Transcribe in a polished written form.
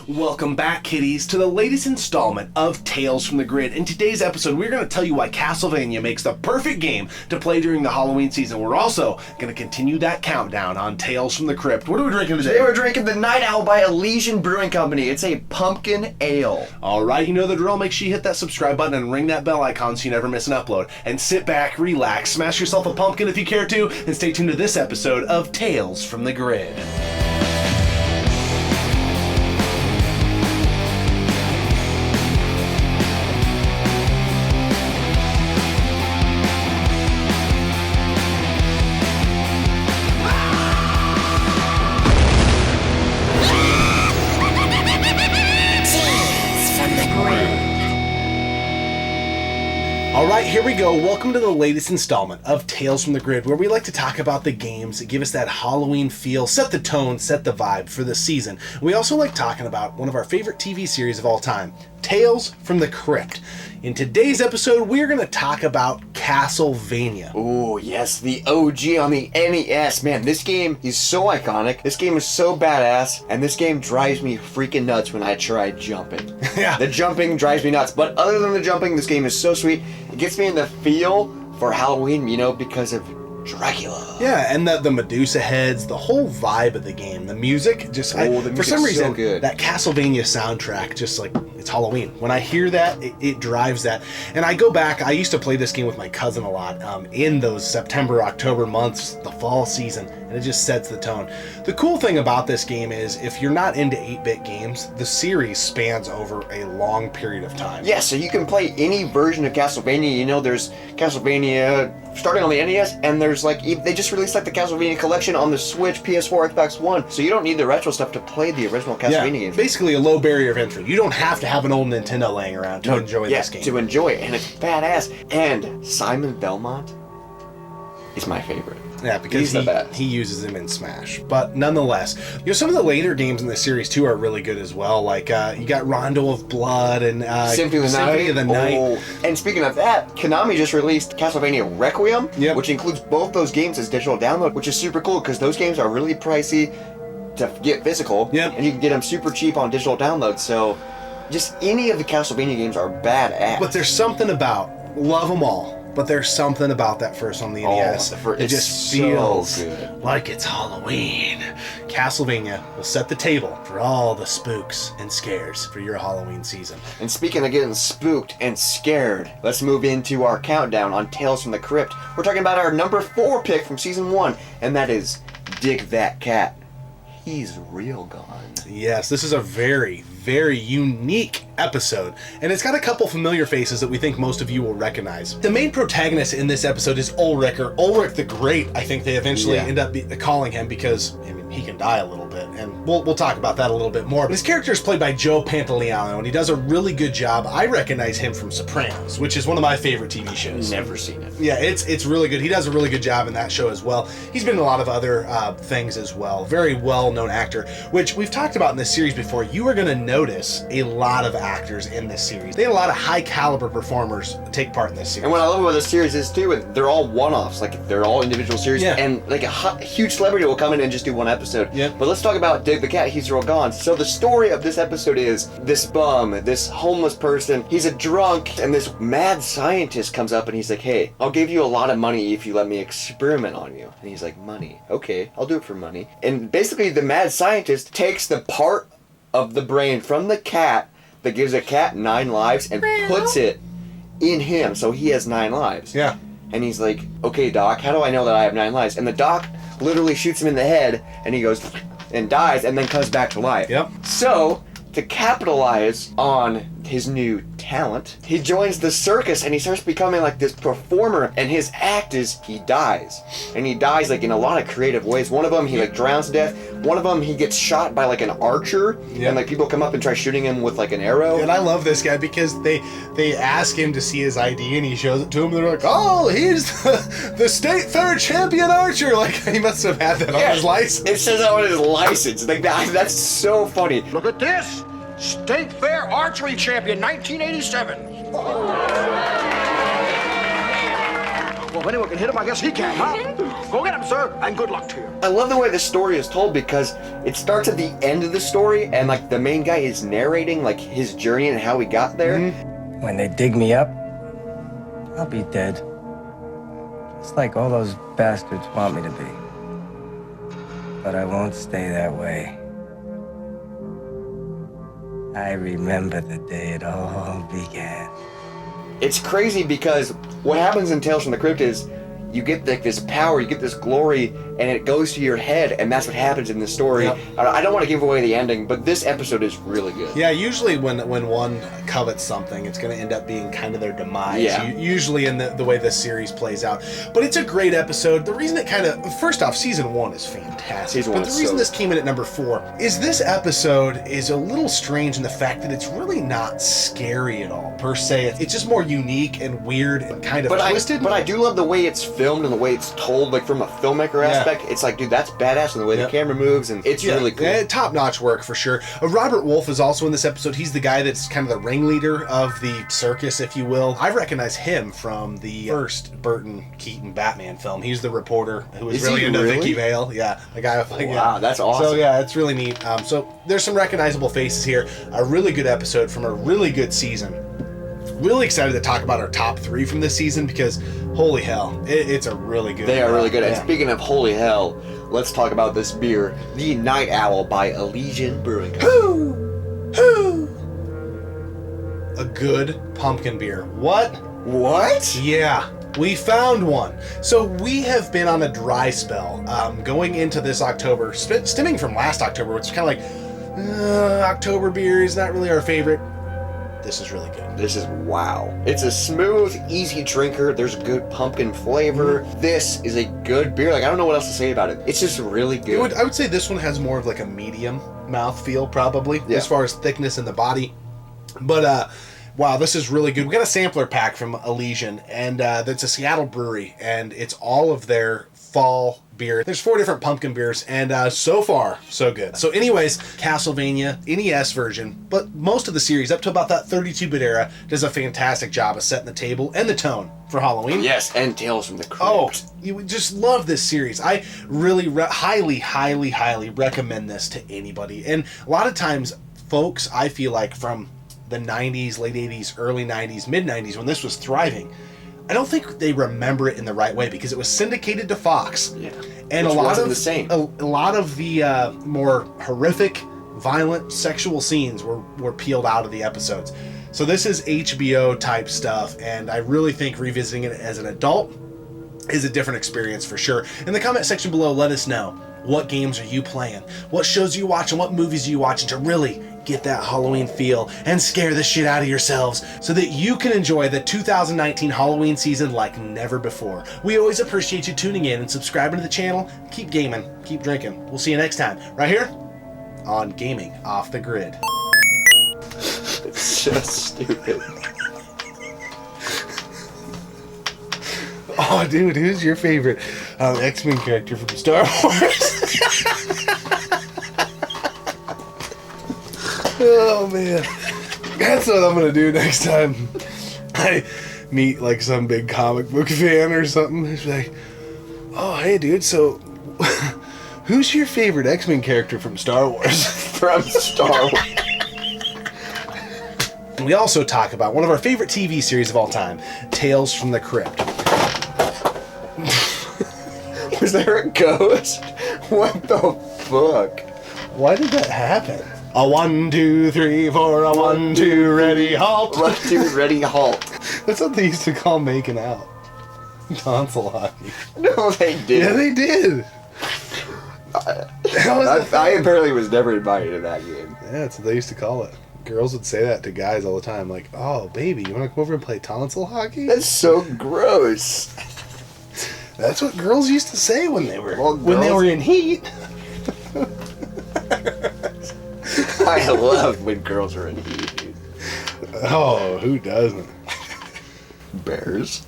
Welcome back, kiddies, to the latest installment of Tales from the Grid. In today's episode, we're going to tell you why Castlevania makes the perfect game to play during the Halloween season. We're also going to continue that countdown on Tales from the Crypt. What are we drinking today? Today we're drinking the Night Owl by Elysian Brewing Company. It's a pumpkin ale. All right, you know the drill. Make sure you hit that subscribe button and ring that bell icon so you never miss an upload. And sit back, relax, smash yourself a pumpkin if you care to, and stay tuned to this episode of Tales from the Grid. Alright, here we go. Welcome to the latest installment of Tales from the Grid, where we like to talk about the games that give us that Halloween feel, set the tone, set the vibe for the season. We also like talking about one of our favorite TV series of all time, Tales from the Crypt. In today's episode, we're going to talk about Castlevania. Oh, yes, the OG on the NES. Man, this game is so iconic. This game is so badass, and this game drives me freaking nuts when I try jumping. Yeah. The jumping drives me nuts, but other than the jumping, this game is so sweet. It gets me in the feel for Halloween, you know, because of Dracula. Yeah, and the Medusa heads, the whole vibe of the game, the music, just the music's for some reason, so good. That Castlevania soundtrack, just like, it's Halloween. When I hear that, it drives that. And I go back, I used to play this game with my cousin a lot, in those September, October months, the fall season, and it just sets the tone. The cool thing about this game is, if you're not into 8-bit games, the series spans over a long period of time. Yeah, so you can play any version of Castlevania. You know, there's Castlevania starting on the NES, and there's like, they just released like the Castlevania collection on the Switch, PS4, Xbox One, so you don't need the retro stuff to play the original Castlevania games. Basically a low barrier of entry. You don't have to have an old Nintendo laying around to enjoy this game. To enjoy it, and it's badass. And Simon Belmont is my favorite. Yeah, because he uses him in Smash. But nonetheless, you know, some of the later games in the series too are really good as well. Like you got Rondo of Blood and Symphony of the Night. Oh. And speaking of that, Konami just released Castlevania Requiem, which includes both those games as digital download, which is super cool because those games are really pricey to get physical, and you can get them super cheap on digital download. So just any of the Castlevania games are badass. But there's something about, love them all, but there's something about that first on the NES. It just feels like it's Halloween. Castlevania will set the table for all the spooks and scares for your Halloween season. And speaking of getting spooked and scared, let's move into our countdown on Tales from the Crypt. We're talking about our number 4 pick from season 1, and that is Dig That Cat. He's real gone. Yes, this is a very, very unique episode, and it's got a couple familiar faces that we think most of you will recognize. The main protagonist in this episode is Ulrich, or Ulrich the Great, I think they eventually end up calling him, because I mean, he can die a little bit, and we'll talk about that a little bit more. But his character is played by Joe Pantoliano, and he does a really good job. I recognize him from Sopranos, which is one of my favorite TV shows. Never seen it. Yeah, it's really good. He does a really good job in that show as well. He's been in a lot of other things as well. Very well-known actor, which we've talked about in this series before. You are going to notice a lot of actors in this series. They had a lot of high-caliber performers take part in this series. And what I love about this series is, too, they're all one-offs. Like, they're all individual series. Yeah. And, like, a huge celebrity will come in and just do one episode. Yeah. But let's talk about Dig the Cat. He's real gone. So the story of this episode is this bum, this homeless person, he's a drunk, and this mad scientist comes up and he's like, hey, I'll give you a lot of money if you let me experiment on you. And he's like, money? Okay, I'll do it for money. And basically, the mad scientist takes the part of the brain from the cat that gives a cat 9 lives and puts it in him, so he has 9 lives. Yeah. And he's like, okay, doc, how do I know that I have 9 lives? And the doc literally shoots him in the head, and he goes and dies, and then comes back to life. Yep. So, to capitalize on his new talent, he joins the circus and he starts becoming like this performer, and his act is he dies. And he dies like in a lot of creative ways. One of them he like drowns to death. One of them he gets shot by like an archer, and like people come up and try shooting him with like an arrow. And I love this guy because they ask him to see his ID and he shows it to them, and they're like, oh, he's the state fair champion archer. Like, he must have had that on his license. It says that on his license. Like that's so funny. Look at this! State Fair Archery Champion, 1987. Well, if anyone can hit him, I guess he can, huh? Go get him, sir, and good luck to you. I love the way this story is told because it starts at the end of the story and like the main guy is narrating like his journey and how he got there. When they dig me up, I'll be dead. Just like all those bastards want me to be. But I won't stay that way. I remember the day it all began. It's crazy because what happens in Tales from the Crypt is you get like this power, you get this glory, and it goes to your head, and that's what happens in the story. Yep. I don't want to give away the ending, but this episode is really good. Yeah, usually when one covets something, it's going to end up being kind of their demise. Yeah. Usually in the way this series plays out. But it's a great episode. The reason it kind of... First off, Season 1 is fantastic. Season 1 but the is reason so- this came in at number 4 is this episode is a little strange in the fact that it's really not scary at all, per se. It's just more unique and weird and kind of twisted. But I do love the way it's filmed and the way it's told, like from a filmmaker aspect. It's like, dude, that's badass, and the way the camera moves, and it's really cool. Top-notch work for sure. Robert Wolf is also in this episode. He's the guy that's kind of the ringleader of the circus, if you will. I recognize him from the first Burton Keaton Batman film. He's the reporter who was really into Vicky Vale. Yeah, the guy. Wow, that's awesome. So yeah, it's really neat. So there's some recognizable faces here. A really good episode from a really good season. Really excited to talk about our top 3 from this season because, holy hell, it's a really good. They are really good. Yeah. And speaking of holy hell, let's talk about this beer, the Night Owl by Elysian Brewing. A good pumpkin beer. What? Yeah, we found one. So we have been on a dry spell going into this October, stemming from last October, which is kind of like October beer is not really our favorite. This is really good. This is wow. It's a smooth, easy drinker. There's good pumpkin flavor. This is a good beer. Like, I don't know what else to say about it. It's just really good. I would say this one has more of like a medium mouthfeel, probably, as far as thickness in the body. But, wow, this is really good. We got a sampler pack from Elysian, and that's a Seattle brewery, and it's all of their fall beer. There's 4 different pumpkin beers, and so far, so good. So anyways, Castlevania, NES version, but most of the series, up to about that 32-bit era, does a fantastic job of setting the table and the tone for Halloween. Yes, and Tales from the Crypt. Oh, you would just love this series. I really highly recommend this to anybody. And a lot of times, folks, I feel like from the 90s, late 80s, early 90s, mid 90s, when this was thriving, I don't think they remember it in the right way because it was syndicated to Fox. Yeah. And Which a lot wasn't of the same. A lot of the more horrific, violent, sexual scenes were peeled out of the episodes. So this is HBO type stuff, and I really think revisiting it as an adult is a different experience for sure. In the comment section below, let us know, what games are you playing? What shows you watching? What movies are you watching to really get that Halloween feel and scare the shit out of yourselves so that you can enjoy the 2019 Halloween season like never before. We always appreciate you tuning in and subscribing to the channel. Keep gaming, keep drinking. We'll see you next time, right here on Gaming Off the Grid. It's just stupid. Oh, dude, who's your favorite X-Men character from Star Wars? Oh, man. That's what I'm going to do next time I meet, like, some big comic book fan or something. It's like, oh, hey, dude, so who's your favorite X-Men character from Star Wars? From Star Wars. We also talk about one of our favorite TV series of all time, Tales from the Crypt. Was there a ghost? What the fuck? Why did that happen? A 1, 2, 3, 4, a 1, 2, ready, halt. 1, 2, ready, halt. That's what they used to call making out. Tonsil hockey. No, they didn't. Yeah, they did. I apparently was never invited to that game. Yeah, that's what they used to call it. Girls would say that to guys all the time, like, oh, baby, you want to come over and play tonsil hockey? That's so gross. That's what girls used to say when they were in heat. I love when girls are in heat, dude. Oh, who doesn't? Bears.